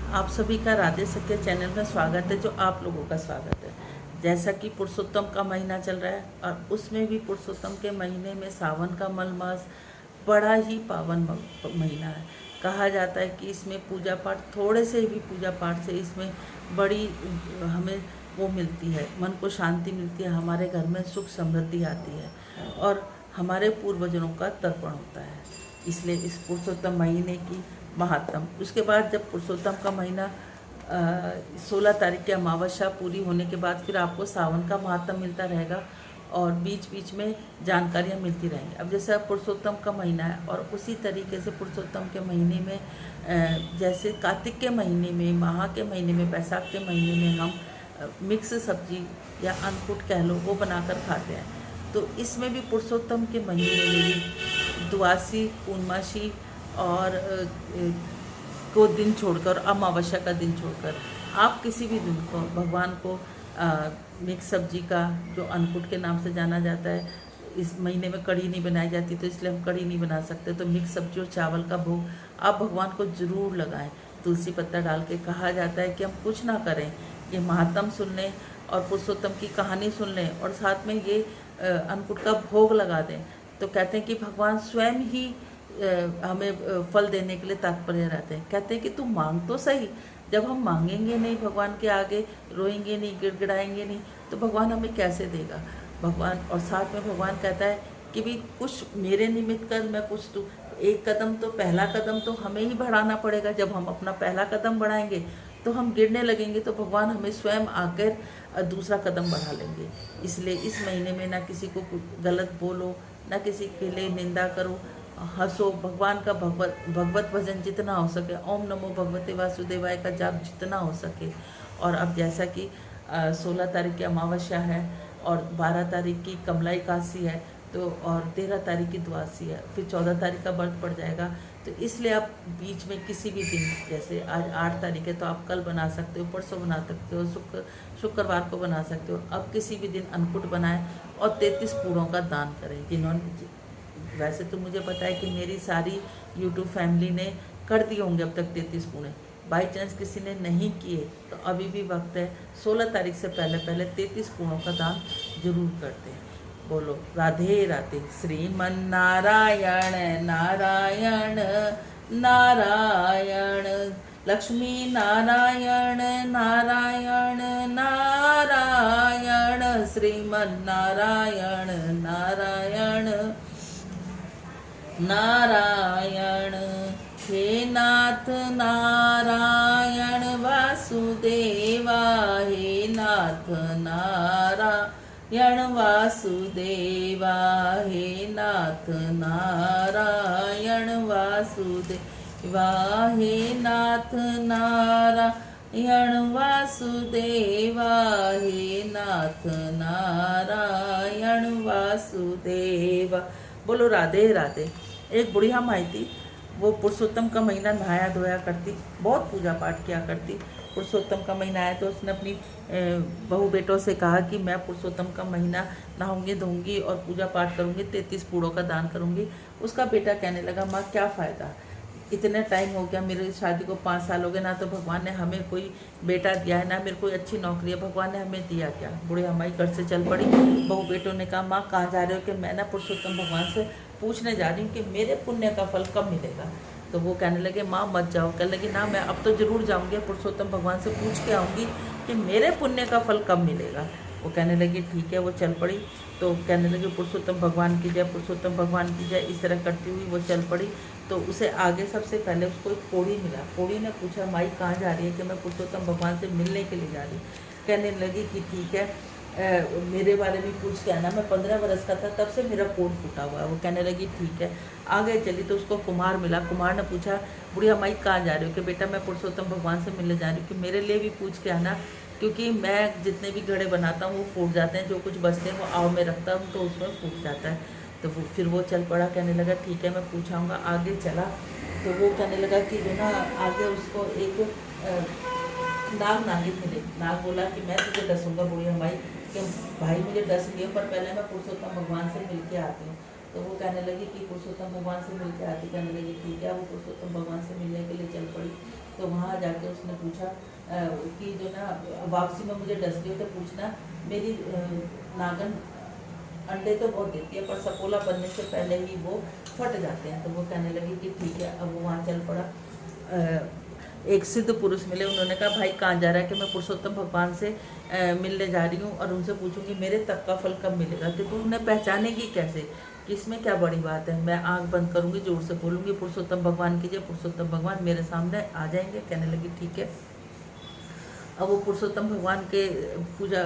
आप सभी का राधे सत्य चैनल में स्वागत है। जो आप लोगों का स्वागत है। जैसा कि पुरुषोत्तम का महीना चल रहा है और उसमें भी पुरुषोत्तम के महीने में सावन का मलमास बड़ा ही पावन महीना है। कहा जाता है कि इसमें पूजा पाठ, थोड़े से भी पूजा पाठ से इसमें बड़ी हमें वो मिलती है, मन को शांति मिलती है, हमारे घर में सुख समृद्धि आती है और हमारे पूर्वजों का तर्पण होता है। इसलिए इस पुरुषोत्तम महीने की महात्म। उसके बाद जब पुरुषोत्तम का महीना 16 तारीख की अमावस्या पूरी होने के बाद फिर आपको सावन का महात्म मिलता रहेगा और बीच बीच में जानकारियाँ मिलती रहेंगी। अब जैसे अब पुरुषोत्तम का महीना है और उसी तरीके से पुरुषोत्तम के महीने में जैसे कार्तिक के महीने में, माह के महीने में, बैसाख के महीने में हम मिक्स सब्जी या अन्नकूट कह लो वो बनाकर खाते हैं। तो इसमें भी पुरुषोत्तम के महीने में भी द्वादशी, पूर्णमासी और को दिन छोड़कर, अमावस्या का दिन छोड़कर आप किसी भी दिन को भगवान को मिक्स सब्जी का, जो अन्नकूट के नाम से जाना जाता है, इस महीने में कढ़ी नहीं बनाई जाती तो इसलिए हम कढ़ी नहीं बना सकते, तो मिक्स सब्जी और चावल का भोग आप भगवान को ज़रूर लगाएं तुलसी पत्ता डाल के। कहा जाता है कि हम कुछ ना करें, ये महात्म सुन लें और पुरुषोत्तम की कहानी सुन लें और साथ में ये अन्नकूट का भोग लगा दें, तो कहते हैं कि भगवान स्वयं ही हमें फल देने के लिए तात्पर्य रहते हैं। कहते हैं कि तू मांग तो सही, जब हम मांगेंगे नहीं भगवान के आगे, रोएंगे नहीं, गिड़गिड़ाएंगे नहीं, तो भगवान हमें कैसे देगा। भगवान और साथ में भगवान कहता है कि भी कुछ मेरे निमित्त कर, मैं कुछ तू, एक कदम तो, पहला कदम तो हमें ही बढ़ाना पड़ेगा। जब हम अपना पहला कदम बढ़ाएंगे तो हम गिरने लगेंगे, तो भगवान हमें स्वयं आकर दूसरा कदम बढ़ा लेंगे। इसलिए इस महीने में ना किसी को गलत बोलो, ना किसी के लिए निंदा करो, हंसो। भगवान का भगवत भजन जितना हो सके, ओम नमो भगवते वासुदेवाय का जाप जितना हो सके। और अब जैसा कि 16 तारीख की अमावस्या है और 12 तारीख की कमला एकादशी है, तो और 13 तारीख की द्वादशी है, फिर 14 तारीख का व्रत पड़ जाएगा। तो इसलिए आप बीच में किसी भी दिन, जैसे आज 8 तारीख है तो आप कल बना सकते हो, परसों बना सकते हो, शुक्रवार को बना सकते हो। अब किसी भी दिन अन्नकूट बनाएं और 33 पूड़ों का दान करें। जिन्होंने, वैसे तो मुझे पता है कि मेरी सारी यूट्यूब फैमिली ने कर दिए होंगे अब तक 33 पूड़े, बाई चांस किसी ने नहीं किए तो अभी भी वक्त है। 16 तारीख से पहले पहले 33 पूड़ों का दान जरूर करते हैं। बोलो राधे राधे। श्रीमन नारायण नारायण नारायण, लक्ष्मी नारायण नारायण नारायण, श्रीमन नारायण नारायण नारायण। हे नाथ नारायण वासुदेवा, हे नाथ नारायण वासुदेवा, हे नाथ नारायण वासुदेवा, हे नाथ नारायण वासुदेवा, हे नाथ नारायण वासुदेवा। बोलो राधे राधे। एक बुढ़िया माई थी, वो पुरुषोत्तम का महीना नहाया धोया करती, बहुत पूजा पाठ किया करती। पुरुषोत्तम का महीना आया तो उसने अपनी बहू बेटों से कहा कि मैं पुरुषोत्तम का महीना नहाऊंगी धोऊंगी और पूजा पाठ करूंगी, 33 पूड़ों का दान करूंगी। उसका बेटा कहने लगा, माँ क्या फ़ायदा, इतने टाइम हो गया, मेरी शादी को 5 साल हो गए, ना तो भगवान ने हमें कोई बेटा दिया है, ना मेरे कोई अच्छी नौकरी है, भगवान ने हमें दिया क्या। बुढ़िया माई घर से चल पड़ी। बहू बेटों ने कहा, माँ कहाँ जा रहे हो, कि मैं ना पुरुषोत्तम भगवान से पूछने जा रही हूँ कि मेरे पुण्य का फल कब मिलेगा। तो वो कहने लगे, माँ मत जाओ। कहने लगी, ना मैं अब तो ज़रूर जाऊँगी, पुरुषोत्तम भगवान से पूछ के आऊँगी कि मेरे पुण्य का फल कब मिलेगा। वो कहने लगी ठीक है। वो चल पड़ी। तो कहने लगी, पुरुषोत्तम भगवान की जय, पुरुषोत्तम भगवान की जय, इस तरह करती हुई वो चल पड़ी। तो उसे आगे सबसे पहले उसको एक कोढ़ी मिला। कोढ़ी ने पूछा, माई कहाँ जा रही है, कि मैं पुरुषोत्तम भगवान से मिलने के लिए जा रही। कहने लगी कि ठीक है, मेरे बारे में पूछ के आना, मैं 15 वर्ष का था तब से मेरा कोढ़ फूटा हुआ है। वो कहने लगी ठीक है। आगे चली तो उसको कुम्हार मिला। कुम्हार ने पूछा, बुढ़िया माई कहाँ जा रही हो, कि बेटा मैं पुरुषोत्तम भगवान से मिलने जा रही हूँ, कि मेरे लिए भी पूछ के आना, क्योंकि मैं जितने भी घड़े बनाता हूँ वो फूट जाते हैं, जो कुछ बचते हैं वो आव में रखता हूँ तो उसमें फूट जाता है। तो वो फिर वो चल पड़ा। कहने लगा ठीक है मैं पूछाऊँगा। आगे चला तो वो कहने लगा कि जो ना, आगे उसको एक नाग नागिन मिले। नाग बोला कि मैं तुझे डसूंगा बुढ़िया माई, कि भाई मुझे डस लियो, पर पहले मैं पुरुषोत्तम भगवान से मिल के आती हूँ। तो वो कहने लगी कि पुरुषोत्तम भगवान से मिल के आती। कहने लगी ठीक है। वो पुरुषोत्तम भगवान से मिलने के लिए चल पड़ी। तो वहाँ जाके उसने पूछा कि जो ना वापसी में मुझे डस गई तो पूछना मेरी नागन अंडे तो बहुत देती है पर सपोला बनने से पहले ही वो फट जाते हैं। तो वो कहने लगी कि ठीक है। अब वो वहाँ चल पड़ा। एक सिद्ध पुरुष मिले, उन्होंने कहा भाई कहाँ जा रहा है? कि मैं पुरुषोत्तम भगवान से मिलने जा रही हूँ और उनसे पूछूंगी मेरे तप का फल कब मिलेगा। कि तू उन्हें पहचानेगी कैसे, कि इसमें क्या बड़ी बात है? मैं आंख बंद करूँगी, जोर से बोलूँगी पुरुषोत्तम भगवान कीजिए, पुरुषोत्तम भगवान मेरे सामने आ जाएंगे। कहने लगी ठीक है। अब वो पुरुषोत्तम भगवान के पूजा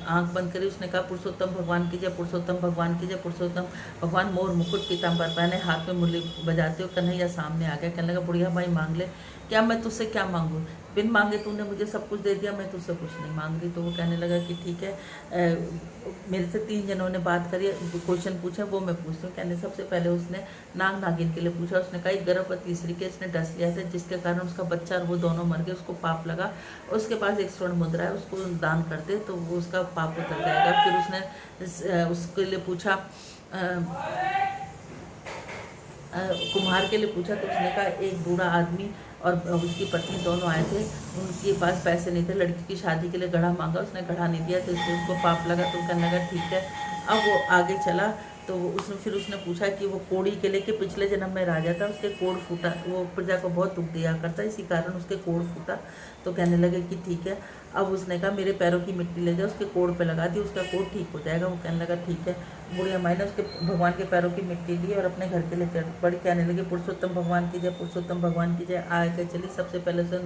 आंख बंद करी, उसने कहा पुरुषोत्तम भगवान कीजिए, पुरुषोत्तम भगवान कीजिए, पुरुषोत्तम भगवान मोर मुकुट पीताम्बर पहने, हाथ में मुरली बजाते हो। कन्हैया सामने आ गया। कहने लगा बुढ़िया भाई मांग ले। क्या मैं तुझसे क्या मांगूँ? बिन मांगे तूने मुझे सब कुछ दे दिया, मैं तुझसे कुछ नहीं मांग रही। तो वो कहने लगा कि ठीक है, मेरे से 3 जनों ने बात करी, क्वेश्चन पूछे, वो मैं पूछती हूँ। कहने सबसे पहले उसने नाग नागिन के लिए पूछा। उसने कहा एक गर्भवती स्त्री के इसने डस लिया था जिसके कारण उसका बच्चा और वो दोनों मर गए, उसको पाप लगा। उसके पास एक स्वर्ण मुद्रा है, उसको दान कर दे तो वो उसका पाप उतर जाएगा। फिर उसने उसके लिए पूछा कुम्हार के लिए पूछा। तो उसने कहा एक बूढ़ा आदमी और उसकी पत्नी दोनों आए थे, उनके पास पैसे नहीं थे, लड़की की शादी के लिए घड़ा मांगा, उसने घड़ा नहीं दिया तो इसलिए उसको पाप लगा। तो कहने लगा ठीक है। अब वो आगे चला तो उसने पूछा कि वो कोड़ी के लिए कि पिछले जन्म में राजा था, उसके कोड़ फूटा, वो प्रजा को बहुत दुख दिया करता, इसी कारण उसके कोड़ फूटा। तो कहने लगे कि ठीक है। अब उसने कहा मेरे पैरों की मिट्टी ले जाओ, उसके कोड़ पे लगा दी, उसका कोड़ ठीक हो जाएगा। वो कहने लगा ठीक है। बुढ़िया माई ने उसके भगवान के पैरों की मिट्टी ली और अपने घर के लिए चढ़ पड़ी। कहने लगी पुरुषोत्तम भगवान की जय, पुरुषोत्तम भगवान की जय। आगे चली, सबसे पहले उसे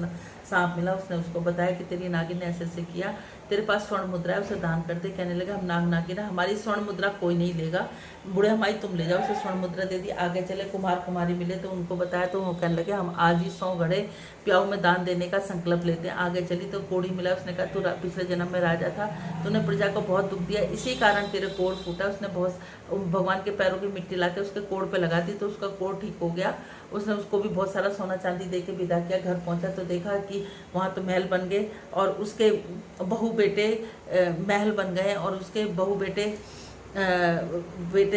सांप मिला, उसने उसको बताया कि तेरी नागिन ने ऐसे ऐसे किया, तेरे पास स्वर्ण मुद्रा है, उसे दान कर दे। कहने लगा हम नाग नागिन, हमारी स्वर्ण मुद्रा कोई नहीं लेगा, बुढ़िया माई तुम ले जाओ। उसे स्वर्ण मुद्रा दे दी। आगे चले, कुमार कुमारी मिले तो उनको बताया तो वो कहने लगे हम आज ही 100 घड़े प्याऊ में दान देने का संकल्प लेते हैं। आगे चली तो कोड़ी मिला, उसने कहा तू पिछले जन्म में राजा था, तूने प्रजा को बहुत दुख दिया, इसी कारण तेरे कोड़ फूटा। उसने बहुत भगवान के पैरों की मिट्टी लाके उसके कोड़ पे लगा दी तो उसका कोड़ ठीक हो गया। उसने उसको भी बहुत सारा सोना चांदी दे के विदा किया। घर पहुंचा तो देखा कि वहाँ तो महल बन गए और उसके बहू बेटे महल बन गए और उसके बहू बेटे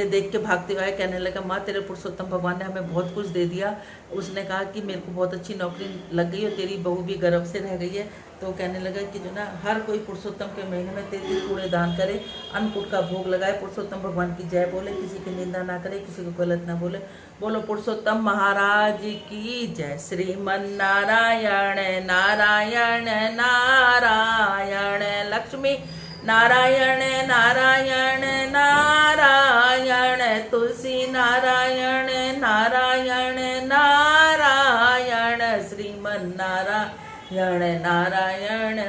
देख के भागते हुए कहने लगा माँ तेरे पुरुषोत्तम भगवान ने हमें बहुत कुछ दे दिया। उसने कहा कि मेरे को बहुत अच्छी नौकरी लग गई और तेरी बहू भी गर्व से रह गई है। तो कहने लगा कि जो ना हर कोई पुरुषोत्तम के महीने में 33 कूड़े दान करे, अन्नकूट का भोग लगाए, पुरुषोत्तम भगवान की जय बोले, किसी की निंदा ना करे, किसी को गलत ना बोले। बोलो पुरुषोत्तम महाराज की जय। श्रीमन नारायण नारायण नारायण लक्ष्मी नारायण नारायण नारायण तुलसी नारायण नारायण नारायण श्रीमन नारायण नारायण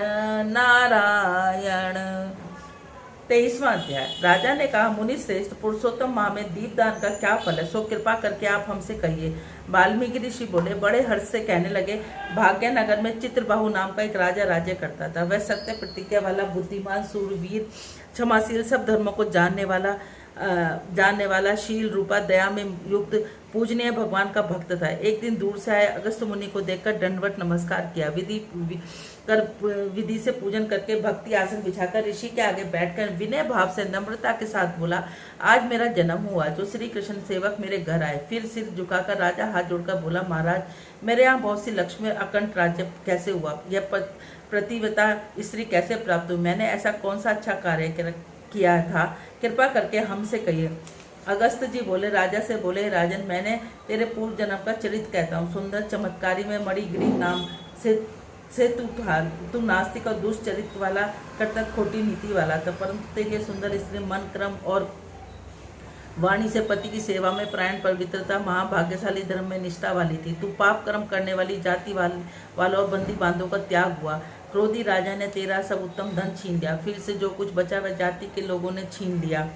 नारायण। 23वां अध्याय। राजा ने कहा मुनि श्रेष्ठ, पुरुषोत्तम माह में दीपदान का क्या फल है, सो कृपा करके आप हमसे कहिए। वाल्मीकि ऋषि बोले, बड़े हर्ष से कहने लगे, भाग्यनगर में चित्रबाहु नाम का एक राजा राज्य करता था। वह सत्य प्रतिज्ञा वाला, बुद्धिमान, सूरवीर, क्षमाशील, सब धर्मों को जानने वाला, शील रूपा, दया में युक्त, पूजनीय भगवान का भक्त था। एक दिन दूर से आए अगस्त मुनि को देखकर दंडवत नमस्कार किया। विधि से पूजन करके भक्ति आसन बिछाकर ऋषि के आगे बैठकर विनय भाव से नम्रता के साथ बोला, आज मेरा जन्म हुआ जो श्री कृष्ण सेवक मेरे घर आए। फिर सिर झुकाकर राजा हाथ जोड़कर बोला, महाराज मेरे यहाँ बहुत सी लक्ष्मी अखंड राज्य कैसे हुआ, यह प्रतिव्रता स्त्री कैसे प्राप्त हुई, मैंने ऐसा कौन सा अच्छा कार्य किया था, कृपा करके हमसे कहिए। अगस्त जी बोले, राजा से बोले, राजन मैंने तेरे पूर्व जन्म का चरित्र कहता हूँ। सुंदर चमत्कारी में मणिगिरी नाम से तू नास्तिक और दुष्ट चरित्र वाला, कर्तव्य खोटी नीति वाला था, परंतु तेरी सुंदर स्त्री मन क्रम और वाणी से पति की सेवा में प्राण पवित्रता, महाभाग्यशाली धर्म में निष्ठा वाली थी। तू पाप कर्म करने वाली जाति वालों और बंदी बांधों का त्याग हुआ। क्रोधी राजा ने तेरा सब उत्तम धन छीन लिया, फिर से जो कुछ बचा वह जाति के लोगों ने छीन लिया।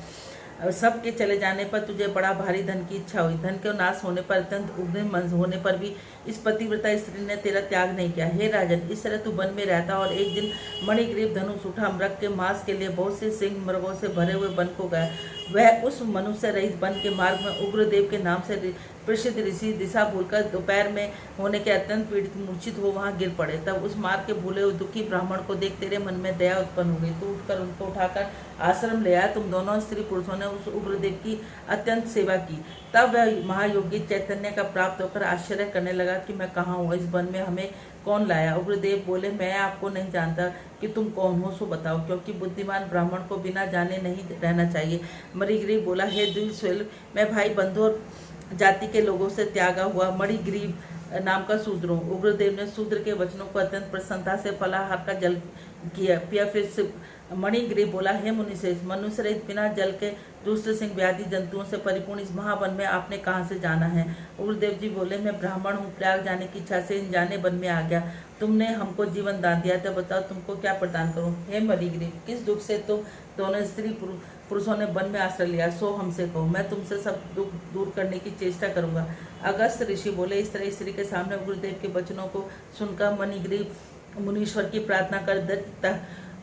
सबके चले जाने पर तुझे बड़ा भारी धन की इच्छा हुई। धन के नाश होने पर, अत्यंत उग्र होने पर भी इस पतिव्रता स्त्री ने तेरा त्याग नहीं किया। हे राजन, इस तरह तू वन में रहता और एक दिन मणिग्रीव धनुष उठा, मृग के मांस के लिए बहुत से सिंह मृगों से भरे हुए वन को गया। वह उस मनुष्य रहित वन के मार्ग में उग्रदेव के नाम से प्रसिद्ध ऋषि दिशा भूलकर दोपहर में होने के अत्यंत पीड़ित मूर्छित हो वहां गिर पड़े। तब उस मार्ग के भूले हुए दुखी ब्राह्मण को देख तेरे मन में दया उत्पन्न हो गई। तू उठकर उनको उठाकर आश्रम ले आया। तुम दोनों स्त्री पुरुषों ने उस उग्रदेव की अत्यंत सेवा की। तब वह महायोगी चैतन्य का प्राप्त होकर आश्चर्य करने लगा कि मैं कहाँ हूँ, इस वन में हमें कौन लाया? उग्रदेव बोले, मैं आपको नहीं जानता कि तुम कौन हो, सो बताओ, क्योंकि बुद्धिमान ब्राह्मण को बिना जाने नहीं रहना चाहिए। मणिग्रीव बोला, हे द्विजशैल, मैं भाई बंधु और जाति के लोगों से त्यागा हुआ मणिग्रीव नाम का शूद्र हूँ। उग्रदेव ने शूद्र के वचनों को अत्यंत प्रसन्नता से फलाहार का जल पिया। फिर से मणिग्रीव बोला, हे मुनिश्रेष्ठ, मनुष्य रहित बिना जल के दुष्ट सिंह व्याधि जंतुओं से परिपूर्ण इस महावन में आपने कहाँ से जाना है? उग्रदेव जी बोले, मैं ब्राह्मण हूँ, प्रयाग जाने की इच्छा से इन जाने वन में आ गया। तुमने हमको जीवन दान दिया, तो बताओ तुमको क्या प्रदान करूँ? हे मणिग्रीव, किस दुख से तुम दोनों स्त्री पुरुषों ने वन में आश्रय लिया, सो हमसे कहो, मैं तुमसे सब दुख दूर करने की चेष्टा करूंगा। अगस्त ऋषि बोले, इस तरह स्त्री के सामने उग्रदेव के वचनों को सुनकर मणिग्रीव मुनीश्वर की प्रार्थना कर दैत्य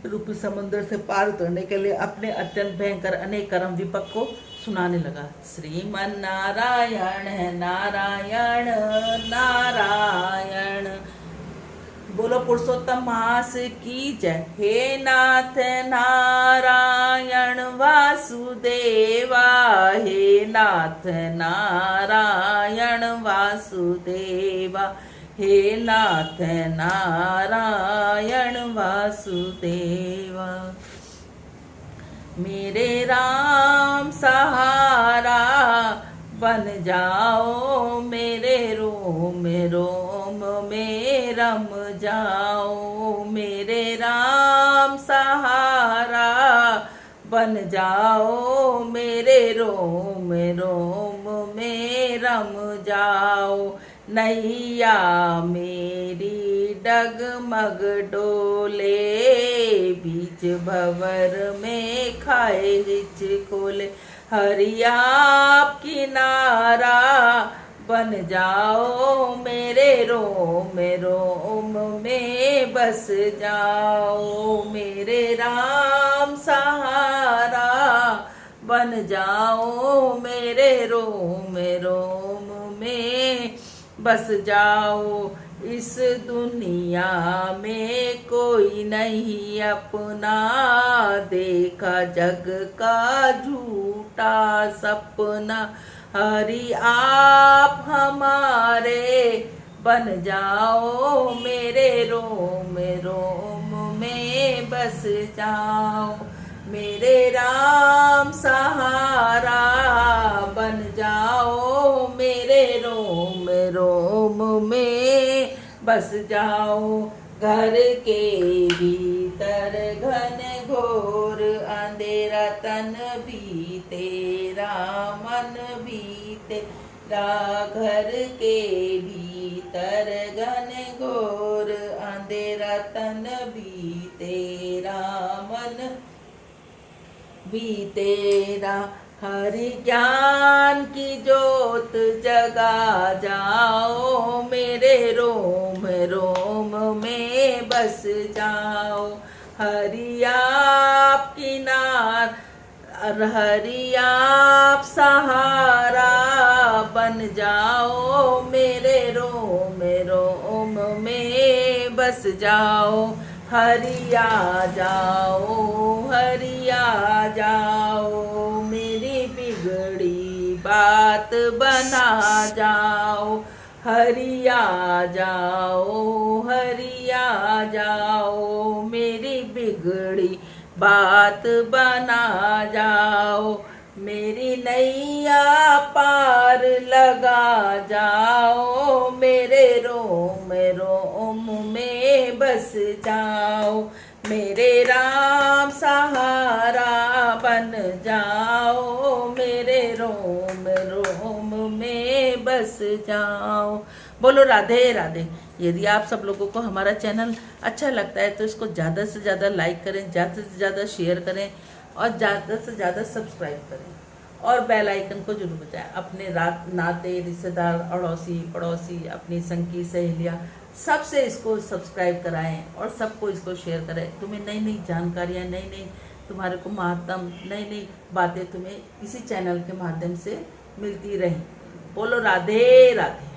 रूपी समुद्र से पार उतरने के लिए अपने अत्यंत भयंकर अनेक कर्म विपक को सुनाने लगा। श्रीमन नारायण है, नारायण नारायण। बोलो पुरुषोत्तम मास की जय। हे नाथ नारायण वासुदेवा, हे नाथ नारायण वासुदेवा, हे नाथ नारायण वासुदेवा। मेरे राम सहारा बन जाओ, मेरे रोम रोम में रम जाओ, मेरे राम सहारा बन जाओ, मेरे रोम रोम में रम जाओ। नैया मेरी डगमग डोले, बीच भंवर में खाए रिच खोले। हरि आप किनारा बन जाओ, मेरे रोम रोम में बस जाओ, मेरे राम सहारा बन जाओ, मेरे रोम रोम में बस जाओ। इस दुनिया में कोई नहीं अपना, देखा जग का झूठा सपना। हरि आप हमारे बन जाओ, मेरे रोम रोम में बस जाओ, मेरे राम सहारा बन जाओ, मेरे रोम रोम में बस जाओ। घर के भीतर घन घोर अंधेरा, तन भी तेरा मन भी तेरा। घर के भीतर घन घोर अंधेरा, तन भी तेरा मन भी तेरा। हरि ज्ञान की ज्योत जगा जाओ, मेरे रोम रोम में बस जाओ। हरि आप किनार, हरि आप सहारा बन जाओ, मेरे रोम रोम में बस जाओ। हरि आ जाओ, हरि आ जाओ, मेरी बिगड़ी बात बना जाओ। हरि आ जाओ, हरि आ जाओ, मेरी बिगड़ी बात बना जाओ। मेरी नैया पार लगा जाओ, मेरे रोम रोम में बस जाओ, मेरे राम सहारा बन जाओ, मेरे रोम रोम में बस जाओ। बोलो राधे राधे। यदि आप सब लोगों को हमारा चैनल अच्छा लगता है तो इसको ज़्यादा से ज़्यादा लाइक करें, ज़्यादा से ज़्यादा शेयर करें और ज़्यादा से ज़्यादा सब्सक्राइब करें और बेल आइकन को जरूर बजाएं। अपने नाते रिश्तेदार, अड़ोसी पड़ोसी, अपनी संगी सहेलियाँ सबसे इसको सब्सक्राइब कराएं और सबको इसको शेयर करें। तुम्हें नई नई जानकारियाँ, नई नई तुम्हारे को महत्तम, नई नई बातें तुम्हें इसी चैनल के माध्यम से मिलती रहें। बोलो राधे राधे।